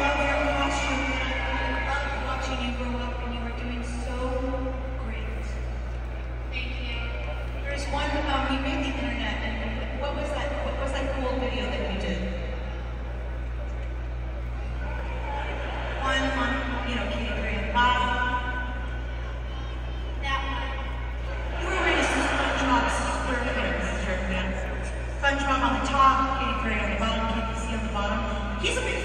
love your costume. I loved watching you grow up, and you were doing so great. Thank you. There's one, you made the internet, and what was that cool video that you did? One on, Katie Graham Bottom. That one. You were wearing a SpongeBob SquarePants shirt, man. SpongeBob on the top, Katy Perry on the bottom, KPC on the bottom. He's a big